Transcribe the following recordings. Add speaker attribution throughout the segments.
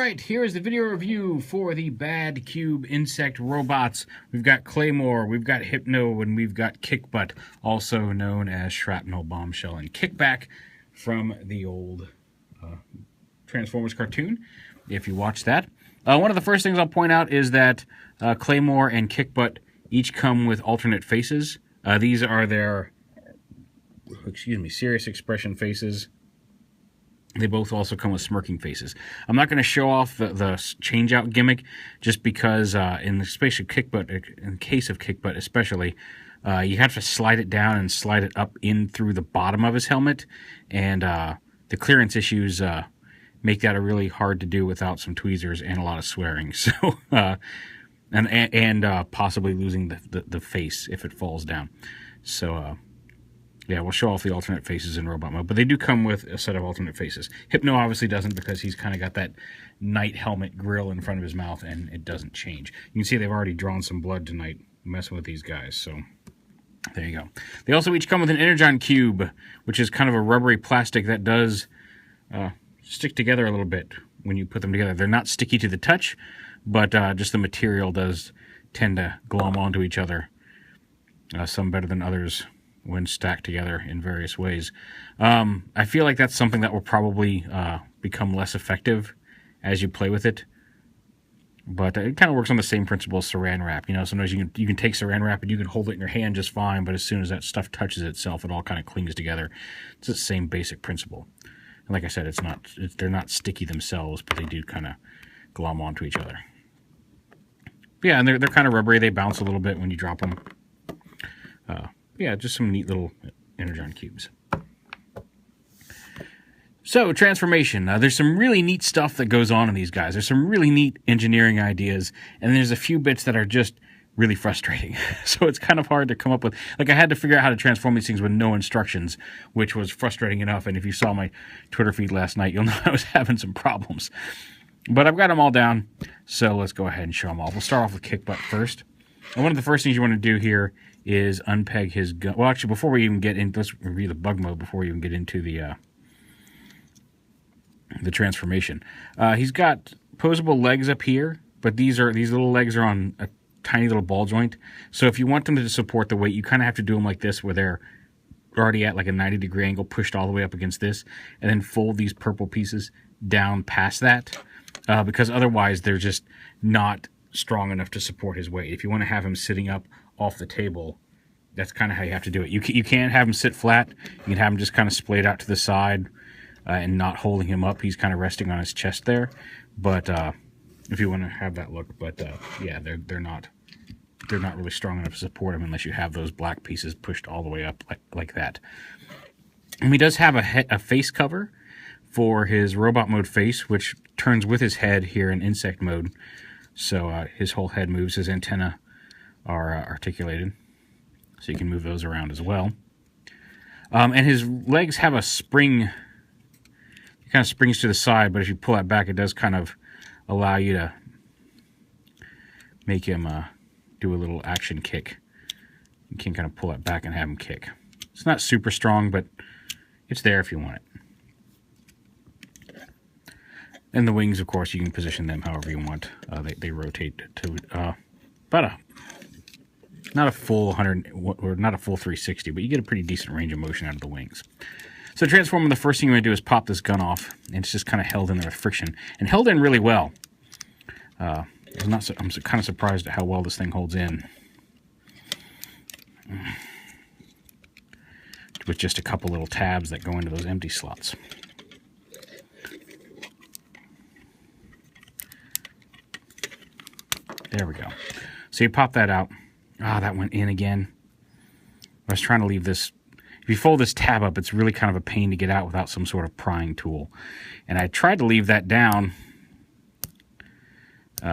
Speaker 1: Alright, here's the video review for the BadCube insect robots. We've got Claymore, we've got HYPNO, and we've got KICKBUTT, also known as Shrapnel, Bombshell, and Kickback from the old Transformers cartoon, if you watch that. One of the first things I'll point out is that Claymore and KICKBUTT each come with alternate faces. These are their, serious expression faces. They both also come with smirking faces. I'm not going to show off the change-out gimmick just because in the case of KICKBUTT especially, you have to slide it down and slide it up in through the bottom of his helmet, and the clearance issues make that really hard to do without some tweezers and a lot of swearing. So, and possibly losing the face if it falls down. So, yeah, we'll show off the alternate faces in robot mode, but they do come with a set of alternate faces. HYPNO obviously doesn't because he's kind of got that knight helmet grill in front of his mouth, and it doesn't change. You can see they've already drawn some blood tonight messing with these guys, so there you go. They also each come with an Energon cube, which is kind of a rubbery plastic that does stick together a little bit when you put them together. They're not sticky to the touch, but just the material does tend to glom onto each other, some better than others when stacked together in various ways. I feel like that's something that will probably become less effective as you play with it. But it kind of works on the same principle as saran wrap. You know, sometimes you can take saran wrap and you can hold it in your hand just fine, but as soon as that stuff touches itself, it all kind of clings together. It's the same basic principle. And like I said, they're not sticky themselves, but they do kind of glom onto each other. Yeah, and they're kind of rubbery. They bounce a little bit when you drop them. Yeah, just some neat little Energon cubes. So, transformation. There's some really neat stuff that goes on in these guys. There's some really neat engineering ideas, and there's a few bits that are just really frustrating. So it's kind of hard to come up with. Like, I had to figure out how to transform these things with no instructions, which was frustrating enough, and if you saw my Twitter feed last night, you'll know I was having some problems. But I've got them all down, so let's go ahead and show them all. We'll start off with KICKBUTT first. And one of the first things you want to do here is unpeg his gun. Well, actually, before we even get in, let's review the bug mode before we even get into the transformation. He's got posable legs up here, but these little legs are on a tiny little ball joint. So if you want them to support the weight, you kind of have to do them like this, where they're already at like a 90-degree angle, pushed all the way up against this, and then fold these purple pieces down past that, because otherwise they're just not strong enough to support his weight. If you want to have him sitting up off the table, that's kind of how you have to do it. You can't have him sit flat. You can have him just kind of splayed out to the side and not holding him up. He's kind of resting on his chest there. But if you want to have that look, but yeah, they're not really strong enough to support him unless you have those black pieces pushed all the way up like that. And he does have a face cover for his robot mode face, which turns with his head here in insect mode. So his whole head moves. His antennae are articulated, so you can move those around as well. And his legs have a spring. It kind of springs to the side, but if you pull that back, it does kind of allow you to make him do a little action kick. You can kind of pull it back and have him kick. It's not super strong, but it's there if you want it. And the wings, of course, you can position them however you want. They rotate to about not a full 100 or not a full 360, but you get a pretty decent range of motion out of the wings. So transforming, the first thing you want to do is pop this gun off, and it's just kind of held in there with friction, and held in really well. I'm kind of surprised at how well this thing holds in, with just a couple little tabs that go into those empty slots. There we go. So you pop that out. Ah, that went in again. I was trying to leave this. If you fold this tab up, it's really kind of a pain to get out without some sort of prying tool. And I tried to leave that down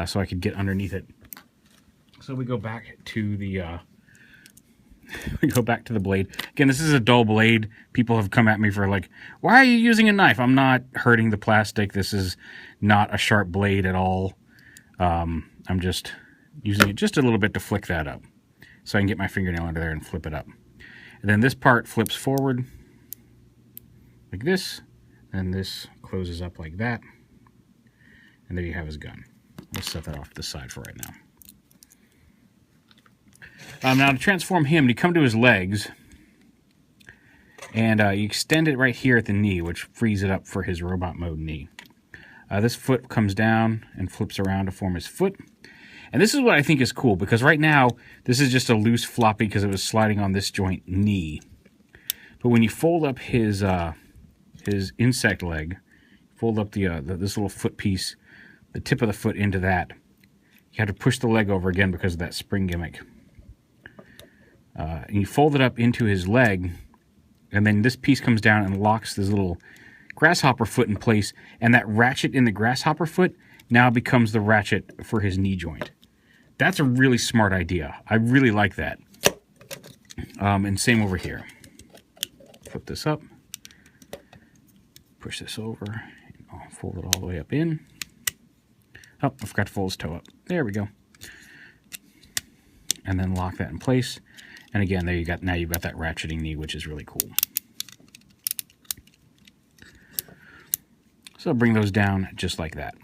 Speaker 1: so I could get underneath it. So we go back to the blade. Again, this is a dull blade. People have come at me for like, why are you using a knife? I'm not hurting the plastic. This is not a sharp blade at all. I'm just using it just a little bit to flick that up, so I can get my fingernail under there and flip it up. And then this part flips forward like this, and this closes up like that. And there you have his gun. Let's set that off to the side for right now. Now to transform him, you come to his legs, and you extend it right here at the knee, which frees it up for his robot mode knee. This foot comes down and flips around to form his foot. And this is what I think is cool, because right now, this is just a loose floppy because it was sliding on this joint knee. But when you fold up his insect leg, fold up this little foot piece, the tip of the foot into that, you have to push the leg over again because of that spring gimmick. And you fold it up into his leg, and then this piece comes down and locks this little grasshopper foot in place, and that ratchet in the grasshopper foot now becomes the ratchet for his knee joint. That's a really smart idea. I really like that. And same over here. Flip this up, push this over, and I'll fold it all the way up in. Oh, I forgot to fold his toe up. There we go. And then lock that in place. And again, there you got, now you've got that ratcheting knee, which is really cool. So bring those down just like that.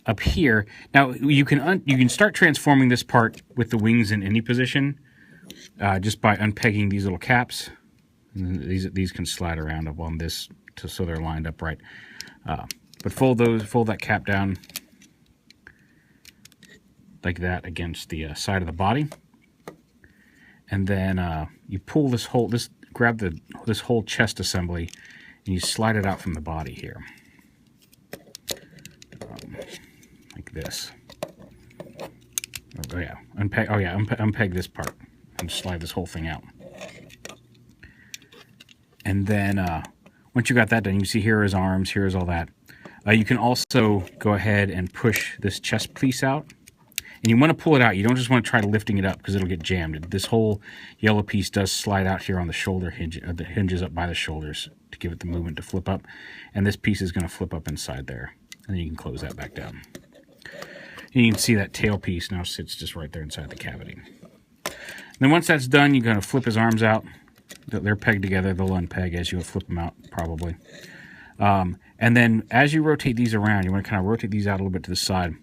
Speaker 1: Up here, now you can start transforming this part with the wings in any position, just by unpegging these little caps. And these can slide around up on this so they're lined up right. But fold that cap down like that against the side of the body, and then you pull grab this whole chest assembly, and you slide it out from the body here, like this. Oh yeah, unpeg this part and slide this whole thing out. And then once you got that done, you can see here are his arms, here's all that. You can also go ahead and push this chest piece out. And you want to pull it out. You don't just want to try lifting it up because it'll get jammed. This whole yellow piece does slide out here on the shoulder hinge, the hinges up by the shoulders to give it the movement to flip up. And this piece is going to flip up inside there. And then you can close that back down. And you can see that tail piece now sits just right there inside the cavity. And then once that's done, you're going to flip his arms out. They're pegged together. They'll unpeg as you flip them out, probably. And then as you rotate these around, you want to kind of rotate these out a little bit to the side.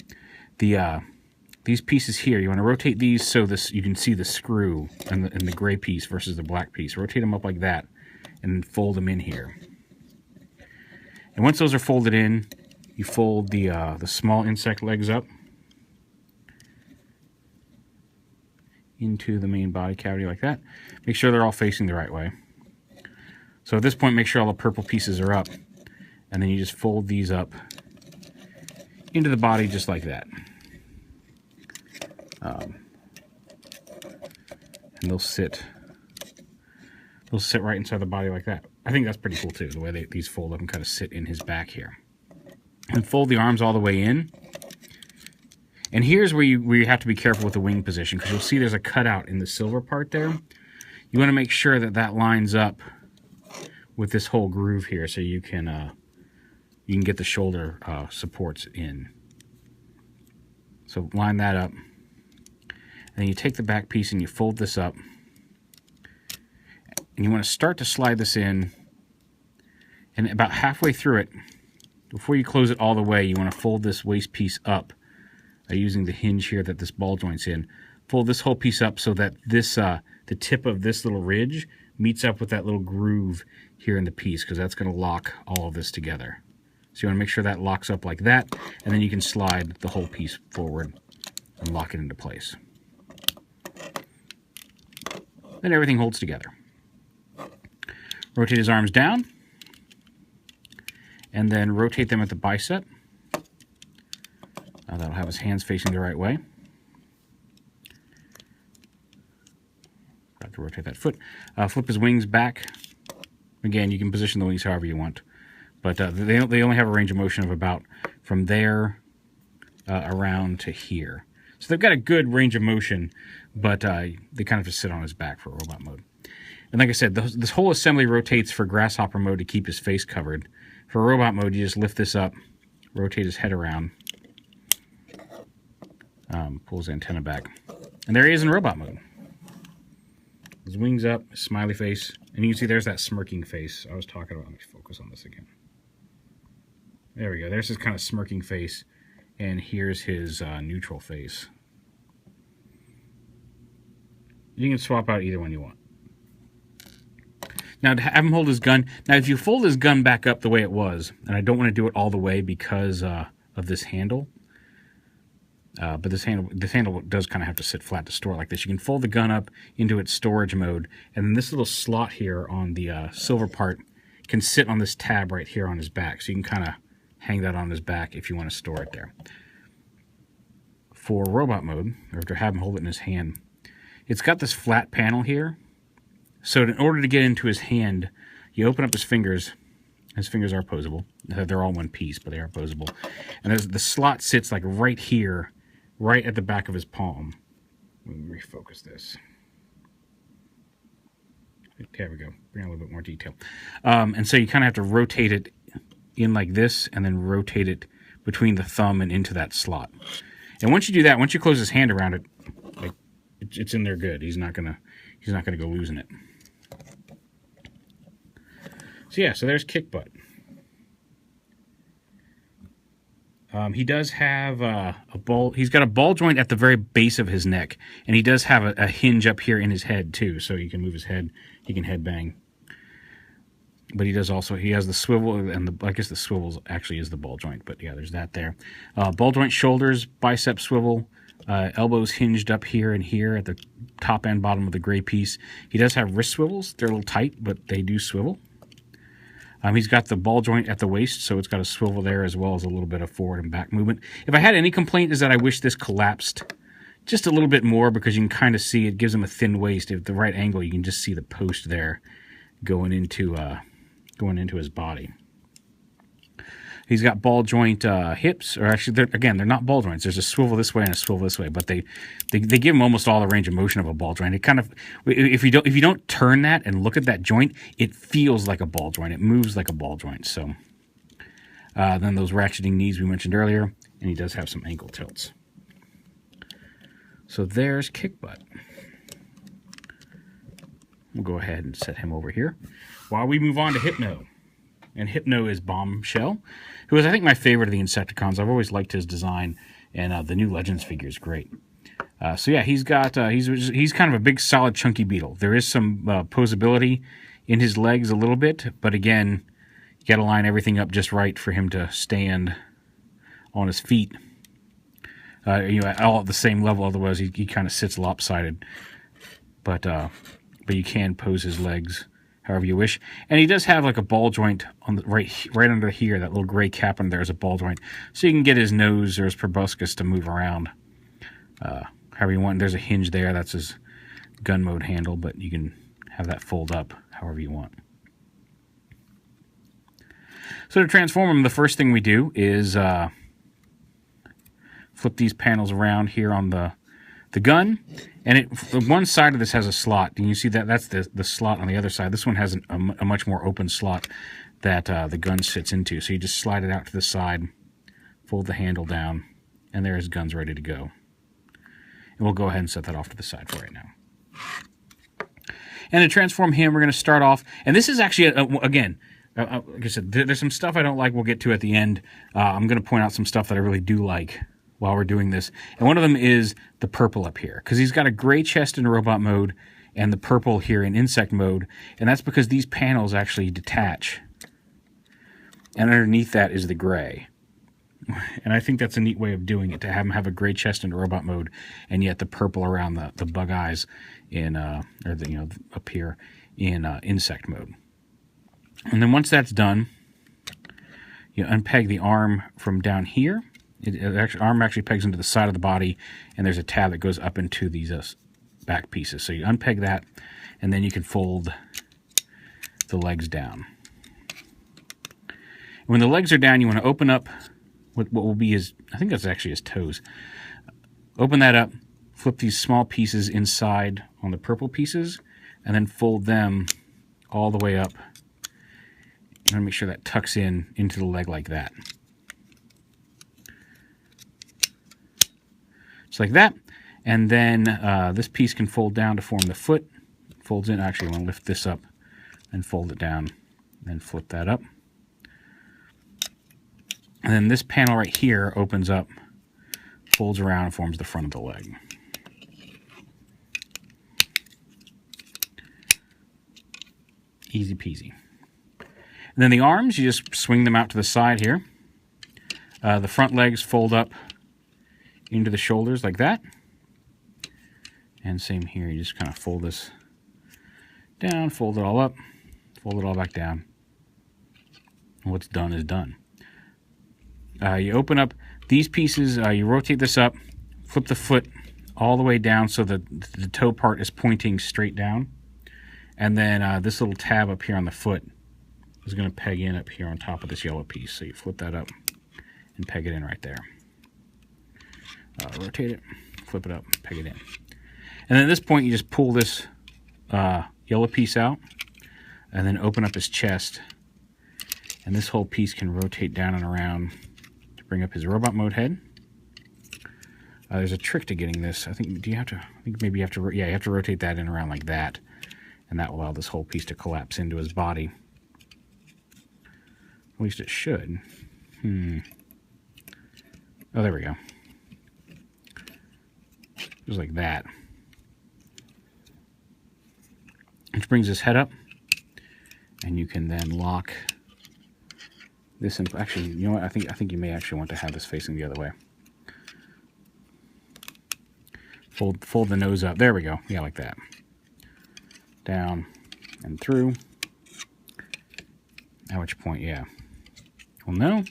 Speaker 1: These pieces here, you want to rotate these so you can see the screw and the gray piece versus the black piece. Rotate them up like that and fold them in here. And once those are folded in, you fold the small insect legs up into the main body cavity like that. Make sure they're all facing the right way. So at this point, make sure all the purple pieces are up. And then you just fold these up into the body just like that. And they'll sit right inside the body like that. I think that's pretty cool too, the way these fold up and kind of sit in his back here. And fold the arms all the way in. And here's where you have to be careful with the wing position, because you'll see there's a cutout in the silver part there. You want to make sure that lines up with this whole groove here, so you can get the shoulder supports in. So line that up. And then you take the back piece and you fold this up. And you want to start to slide this in. And about halfway through it, before you close it all the way, you want to fold this waist piece up using the hinge here that this ball joint's in. Fold this whole piece up so that this the tip of this little ridge meets up with that little groove here in the piece, because that's going to lock all of this together. So you want to make sure that locks up like that, and then you can slide the whole piece forward and lock it into place. Then everything holds together. Rotate his arms down, and then rotate them at the bicep. That'll have his hands facing the right way. Got to rotate that foot. Flip his wings back. Again, you can position the wings however you want, but they only have a range of motion of about from there around to here. So they've got a good range of motion, but they kind of just sit on his back for robot mode. And like I said, this whole assembly rotates for grasshopper mode to keep his face covered. For robot mode, you just lift this up, rotate his head around, pull his antenna back, and there he is in robot mode. His wings up, his smiley face, and you can see there's that smirking face I was talking about. Let me focus on this again. There we go. There's his kind of smirking face, and here's his neutral face. You can swap out either one you want. Now, to have him hold his gun. Now, if you fold his gun back up the way it was, and I don't want to do it all the way because of this handle, but this handle does kind of have to sit flat to store like this. You can fold the gun up into its storage mode, and then this little slot here on the silver part can sit on this tab right here on his back. So you can kind of hang that on his back if you want to store it there. For robot mode, or to have him hold it in his hand, it's got this flat panel here. So in order to get into his hand, you open up his fingers. His fingers are opposable. They're all one piece, but they are opposable. And the slot sits like right here, right at the back of his palm. Let me refocus this. There we go. Bring a little bit more detail. And so you kind of have to rotate it in like this, and then rotate it between the thumb and into that slot. And once you do that, once you close his hand around it, like it's in there good. He's not gonna go losing it. So yeah, so there's KICKBUTT. He does have a ball. He's got a ball joint at the very base of his neck, and he does have a hinge up here in his head too, so you can move his head. He can headbang. But he has the swivel, and I guess the swivel actually is the ball joint. But yeah, there's that there. Ball joint shoulders, bicep swivel, elbows hinged up here and here at the top and bottom of the gray piece. He does have wrist swivels. They're a little tight, but they do swivel. He's got the ball joint at the waist, so it's got a swivel there as well as a little bit of forward and back movement. If I had any complaint, is that I wish this collapsed just a little bit more, because you can kind of see it gives him a thin waist. At the right angle, you can just see the post there going into his body. He's got ball joint hips, or actually, they're not ball joints. There's a swivel this way and a swivel this way, but they give him almost all the range of motion of a ball joint. It kind of, if you don't turn that and look at that joint, it feels like a ball joint. It moves like a ball joint. So then those ratcheting knees we mentioned earlier, and he does have some ankle tilts. So there's KICKBUTT. We'll go ahead and set him over here while we move on to HYPNO. And HYPNO is Bombshell, who is, I think, my favorite of the Insecticons. I've always liked his design, and the new Legends figure is great. So yeah, he's got he's kind of a big, solid, chunky beetle. There is some posability in his legs a little bit, but again, you got to line everything up just right for him to stand on his feet. All at the same level. Otherwise, he kind of sits lopsided. But you can pose his legs however you wish. And he does have like a ball joint on the right under here. That little gray cap under there is a ball joint, so you can get his nose or his proboscis to move around however you want. There's a hinge there. That's his gun mode handle, but you can have that fold up however you want. So to transform him, the first thing we do is flip these panels around here on the gun, and one side of this has a slot, and you see that's the slot on the other side. This one has a much more open slot that the gun sits into. So you just slide it out to the side, fold the handle down, and there his gun's ready to go. And we'll go ahead and set that off to the side for right now. And to transform him, we're going to start off, and this is actually, again, like I said, there's some stuff I don't like we'll get to at the end. I'm going to point out some stuff that I really do like while we're doing this. And one of them is the purple up here, because he's got a gray chest in robot mode and the purple here in insect mode, and that's because these panels actually detach. And underneath that is the gray. And I think that's a neat way of doing it, to have him have a gray chest in robot mode, and yet the purple around the bug eyes in up here in insect mode. And then once that's done, you unpeg the arm from down here. Arm actually pegs into the side of the body, and there's a tab that goes up into these back pieces. So you unpeg that, and then you can fold the legs down. When the legs are down, you want to open up what will be his, I think that's actually his toes. Open that up, flip these small pieces inside on the purple pieces, and then fold them all the way up. And make sure that tucks into the leg like that. Just like that. And then this piece can fold down to form the foot. Folds in. Actually, I want to lift this up and fold it down. Then flip that up. And then this panel right here opens up, folds around, and forms the front of the leg. Easy peasy. And then the arms, you just swing them out to the side here. The front legs fold up into the shoulders like that. And same here, you just kind of fold this down, fold it all up, fold it all back down. And what's done is done. You open up these pieces, you rotate this up, flip the foot all the way down so that the toe part is pointing straight down. And then this little tab up here on the foot is going to peg in up here on top of this yellow piece. So you flip that up and peg it in right there. Rotate it, flip it up, peg it in. And then at this point, you just pull this yellow piece out and then open up his chest. And this whole piece can rotate down and around to bring up his robot mode head. There's a trick to getting this. I think you have to rotate that in around like that. And that will allow this whole piece to collapse into his body. At least it should. Oh, there we go. Just like that. Which brings his head up. And you can then lock this in. Actually, you know what? I think you may actually want to have this facing the other way. Fold the nose up. There we go. Yeah, like that. Down and through. At which point, yeah. Well, no.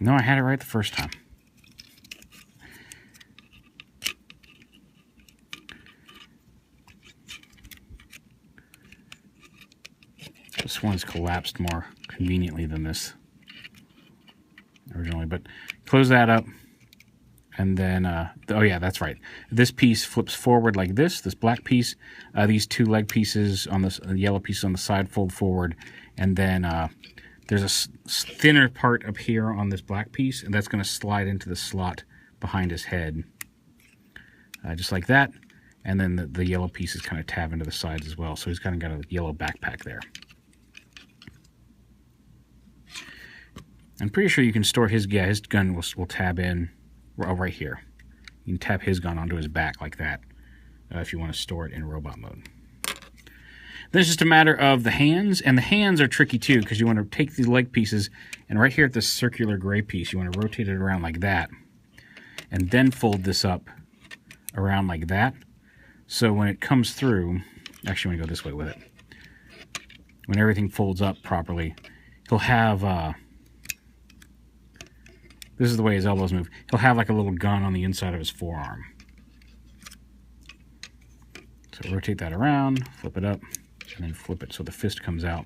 Speaker 1: No, I had it right the first time. This one's collapsed more conveniently than this originally, but close that up. And then, oh yeah, that's right. This piece flips forward like this black piece. These two leg pieces on this yellow piece on the side fold forward. And then there's a thinner part up here on this black piece, and that's going to slide into the slot behind his head. Just like that. And then the yellow pieces kind of tab into the sides as well. So he's kind of got a yellow backpack there. I'm pretty sure you can store his gun will tab in right here. You can tap his gun onto his back like that if you want to store it in robot mode. Then it's just a matter of the hands, and the hands are tricky too because you want to take these leg pieces and right here at this circular gray piece, you want to rotate it around like that and then fold this up around like that. So when it comes through, actually I'm going to go this way with it. When everything folds up properly, he'll have this is the way his elbows move. He'll have like a little gun on the inside of his forearm. So rotate that around, flip it up, and then flip it so the fist comes out.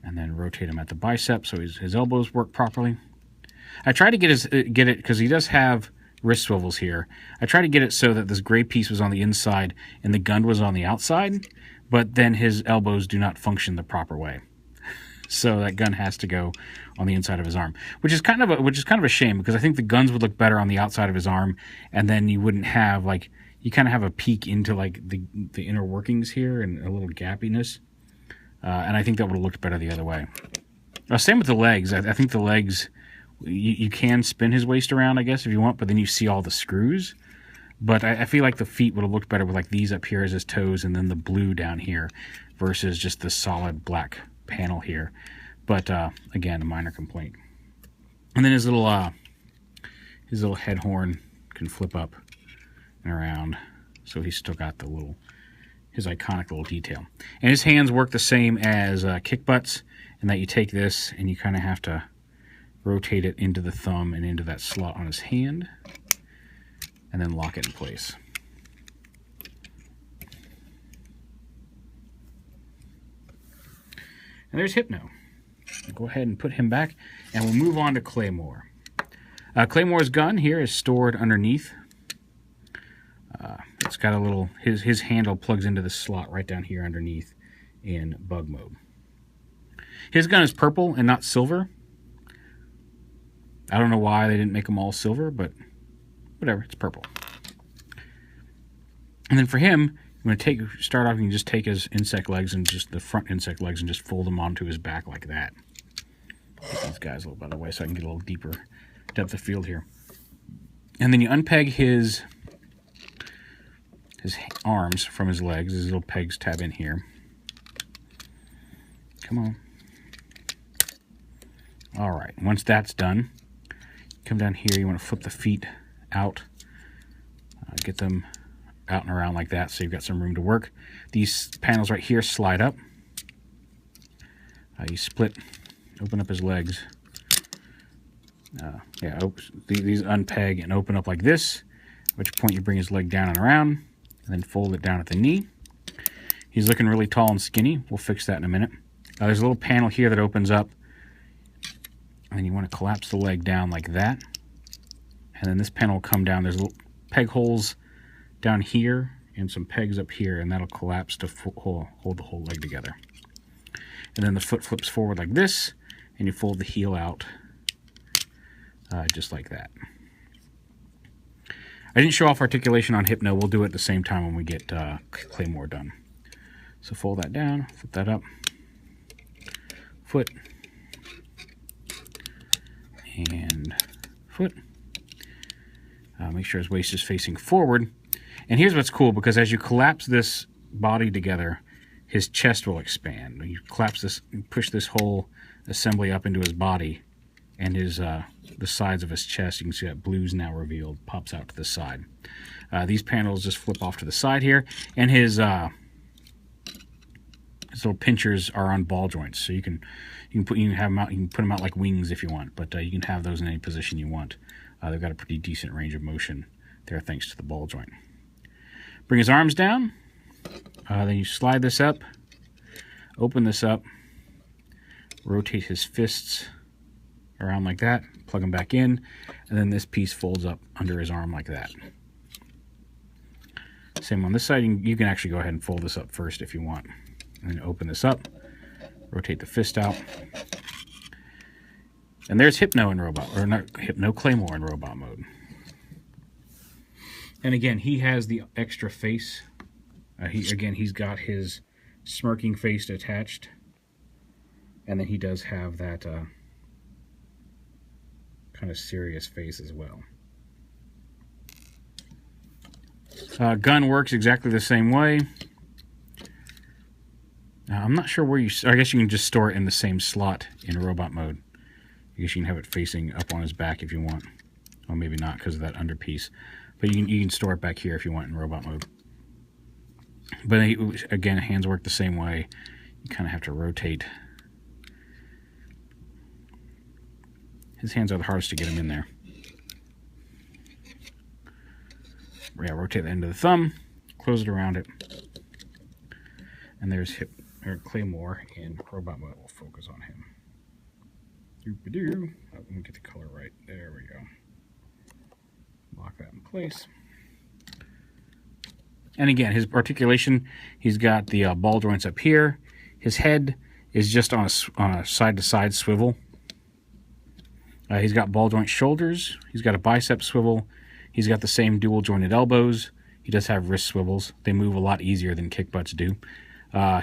Speaker 1: And then rotate him at the bicep so his elbows work properly. I try to get it because he does have wrist swivels here. I try to get it so that this gray piece was on the inside and the gun was on the outside, but then his elbows do not function the proper way. So that gun has to go on the inside of his arm, which is kind of a shame because I think the guns would look better on the outside of his arm, and then you wouldn't have you kind of have a peek into like the inner workings here and a little gappiness, and I think that would have looked better the other way. Same with the legs. I think the legs you can spin his waist around, I guess, if you want, but then you see all the screws. But I feel like the feet would have looked better with like these up here as his toes, and then the blue down here, versus just the solid black panel here. But again, a minor complaint. And then his little head horn can flip up and around, so he's still got his iconic little detail. And his hands work the same as KICKBUTT's, in that you take this and you kind of have to rotate it into the thumb and into that slot on his hand, and then lock it in place. And there's HYPNO. I'll go ahead and put him back, and we'll move on to Claymore. Claymore's gun here is stored underneath. It's got a little, his handle plugs into the slot right down here underneath in bug mode. His gun is purple and not silver. I don't know why they didn't make them all silver, but whatever, it's purple. And then for him, I'm going to start off, you can just take his insect legs and just the front insect legs and just fold them onto his back like that. Get these guys a little out of the way so I can get a little deeper depth of field here. And then you unpeg his arms from his legs. His little pegs tab in here. Come on. All right, once that's done, come down here. You want to flip the feet out. Get them out and around like that so you've got some room to work. These panels right here slide up. You split, open up his legs. These unpeg and open up like this, at which point you bring his leg down and around, and then fold it down at the knee. He's looking really tall and skinny. We'll fix that in a minute. There's a little panel here that opens up, and then you want to collapse the leg down like that. And then this panel will come down. There's little peg holes down here and some pegs up here, and that'll collapse to hold the whole leg together. And then the foot flips forward like this, and you fold the heel out just like that. I didn't show off articulation on HYPNO. We'll do it at the same time when we get Claymore done. So fold that down, flip that up, foot, and foot. Make sure his waist is facing forward. And here's what's cool, because as you collapse this body together, his chest will expand. You collapse this, push this whole assembly up into his body, and his the sides of his chest, you can see that blue's now revealed, pops out to the side. These panels just flip off to the side here, and his little pinchers are on ball joints, so you can put them out like wings if you want, but you can have those in any position you want. They've got a pretty decent range of motion there thanks to the ball joint. Bring his arms down. Then you slide this up, open this up, rotate his fists around like that, plug them back in, and then this piece folds up under his arm like that. Same on this side. You can actually go ahead and fold this up first if you want. And then open this up, rotate the fist out. And there's HYPNO in robot, or not HYPNO, Claymore in robot mode. And again, he has the extra face. He's got his smirking face attached. And then he does have that kind of serious face as well. Gun works exactly the same way. I'm not sure where I guess you can just store it in the same slot in robot mode. I guess you can have it facing up on his back if you want. Well, maybe not because of that underpiece. But you can store it back here if you want in robot mode. But again, hands work the same way. You kind of have to rotate. His hands are the hardest to get him in there. Yeah, rotate the end of the thumb, close it around it. And there's Claymore in robot mode. We'll focus on him. Let me get the color right. There we go. Lock that in place. And again, his articulation, he's got the ball joints up here. His head is just on a side-to-side swivel. He's got ball joint shoulders. He's got a bicep swivel. He's got the same dual-jointed elbows. He does have wrist swivels. They move a lot easier than KICKBUTTs do.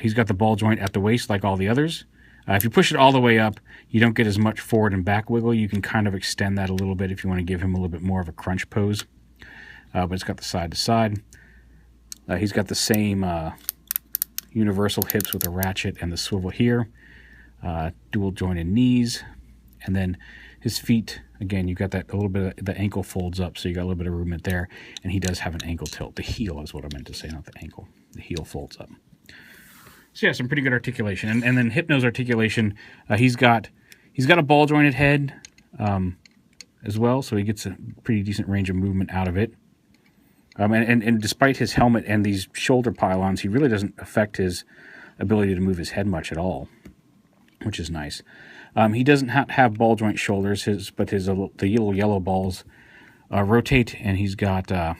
Speaker 1: He's got the ball joint at the waist like all the others. If you push it all the way up, you don't get as much forward and back wiggle. You can kind of extend that a little bit if you want to give him a little bit more of a crunch pose. But it's got the side-to-side. He's got the same universal hips with a ratchet and the swivel here. Dual-jointed knees. And then his feet, again, you've got that a little bit of the ankle folds up, so you got a little bit of movement there. And he does have an ankle tilt. The heel is what I meant to say, not the ankle. The heel folds up. So yeah, some pretty good articulation. And then HYPNO's articulation, he's got a ball jointed head as well, so he gets a pretty decent range of movement out of it. And despite his helmet and these shoulder pylons, he really doesn't affect his ability to move his head much at all, which is nice. He doesn't have ball joint shoulders, but the little yellow balls rotate, and he's got a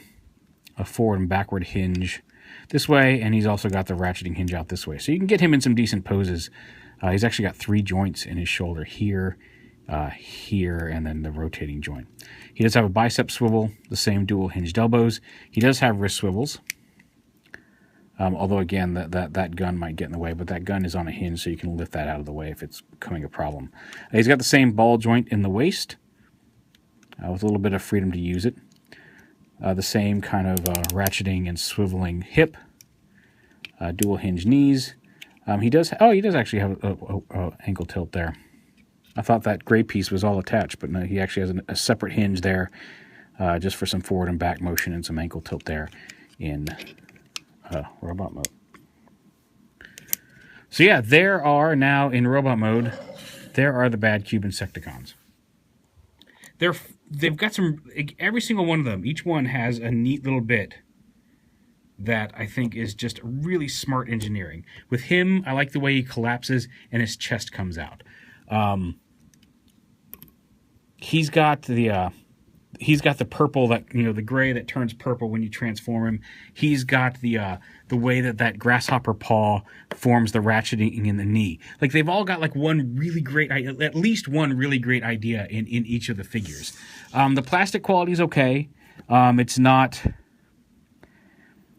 Speaker 1: forward and backward hinge this way, and he's also got the ratcheting hinge out this way. So you can get him in some decent poses. He's actually got 3 joints in his shoulder here, here, and then the rotating joint. He does have a bicep swivel, the same dual hinged elbows. He does have wrist swivels. Although, again, that gun might get in the way, but that gun is on a hinge, so you can lift that out of the way if it's becoming a problem. He's got the same ball joint in the waist, with a little bit of freedom to use it. The same kind of ratcheting and swiveling hip. Dual hinge knees. He does actually have a ankle tilt there. I thought that gray piece was all attached, but no, he actually has a separate hinge there, just for some forward and back motion and some ankle tilt there in robot mode. So yeah, there are now in robot mode, there are the BadCube Insecticons. They've got some, every single one of them, each one has a neat little bit that I think is just really smart engineering. With him, I like the way he collapses and his chest comes out. He's got the purple, that, you know, the gray that turns purple when you transform him. He's got the way that grasshopper paw forms the ratcheting in the knee. Like, they've all got like one really great, at least one really great idea in each of the figures. The plastic quality is okay. It's not,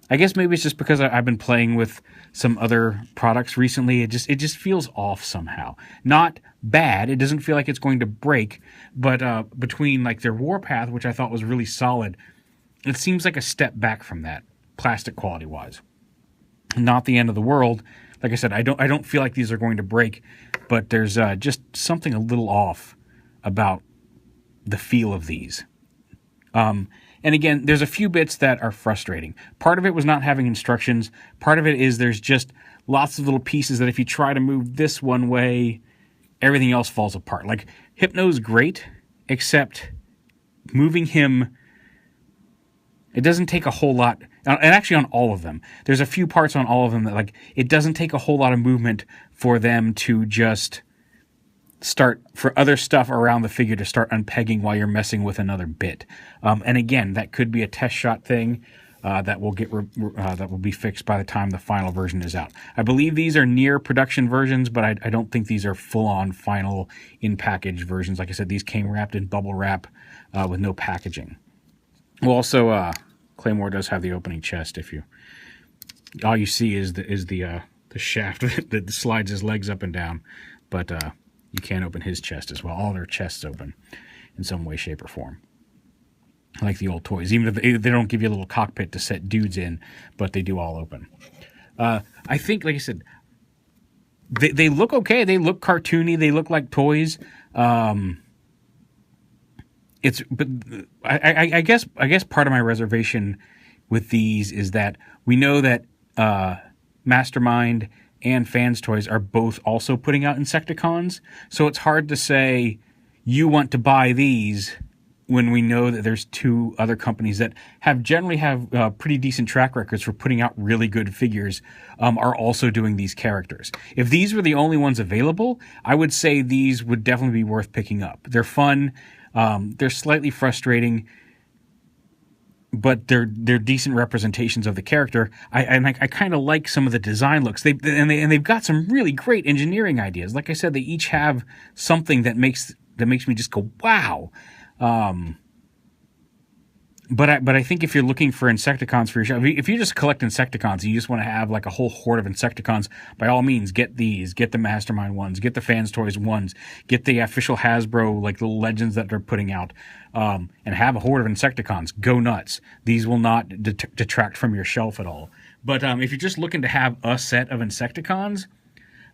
Speaker 1: I guess maybe it's just because I've been playing with some other products recently. It just feels off somehow. Not bad. It doesn't feel like it's going to break, but between like their Warpath, which I thought was really solid, it seems like a step back from that, plastic quality wise. Not the end of the world. Like I said, I don't feel like these are going to break, but there's just something a little off about the feel of these. And again, there's a few bits that are frustrating. Part of it was not having instructions. Part of it is there's just lots of little pieces that if you try to move this one way, everything else falls apart. Like, HYPNO's great, except moving him, it doesn't take a whole lot. And actually on all of them, there's a few parts on all of them that, like, it doesn't take a whole lot of movement for them to just start, for other stuff around the figure to start unpegging while you're messing with another bit. And again, that could be a test shot thing that will be fixed by the time the final version is out. I believe these are near production versions, but I don't think these are full-on final in-package versions. Like I said, these came wrapped in bubble wrap with no packaging. Well, also, Claymore does have the opening chest. All you see is the shaft that slides his legs up and down, but you can open his chest as well. All their chests open in some way, shape, or form. Like the old toys. Even if they don't give you a little cockpit to set dudes in, but they do all open. I think, like I said, they look okay. They look cartoony. They look like toys. But I guess part of my reservation with these is that we know that Mastermind and Fans Toys are both also putting out Insecticons, so it's hard to say you want to buy these when we know that there's two other companies that generally have pretty decent track records for putting out really good figures, are also doing these characters. If these were the only ones available, I would say these would definitely be worth picking up. They're fun, they're slightly frustrating, but they're decent representations of the character. I kind of like some of the design looks. They've got some really great engineering ideas. Like I said, they each have something that makes me just go wow. But I think if you're looking for Insecticons for your show, if you just collect Insecticons and you just want to have like a whole horde of Insecticons, by all means, get these, get the Mastermind ones, get the Fans Toys ones, get the official Hasbro, like the Legends that they're putting out, and have a horde of Insecticons. Go nuts. These will not detract from your shelf at all. But if you're just looking to have a set of Insecticons,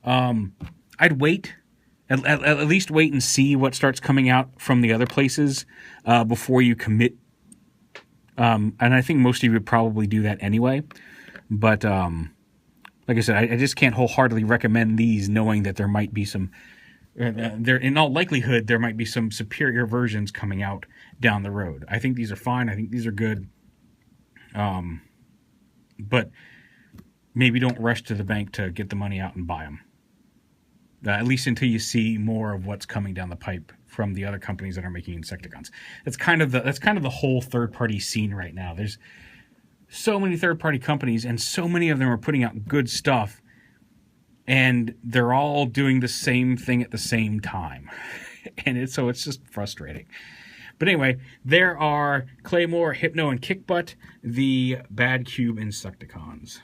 Speaker 1: I'd wait. At least wait and see what starts coming out from the other places before you commit. And I think most of you would probably do that anyway. But like I said, I just can't wholeheartedly recommend these, knowing that there might be some, in all likelihood, there might be some superior versions coming out down the road. I think these are fine. I think these are good. But maybe don't rush to the bank to get the money out and buy them. At least until you see more of what's coming down the pipe from the other companies that are making Insecticons. That's kind of the whole third-party scene right now. There's so many third-party companies, and so many of them are putting out good stuff, and they're all doing the same thing at the same time. And it's just frustrating. But anyway, there are Claymore, HYPNO, and KICKBUTT, the BadCube Insecticons.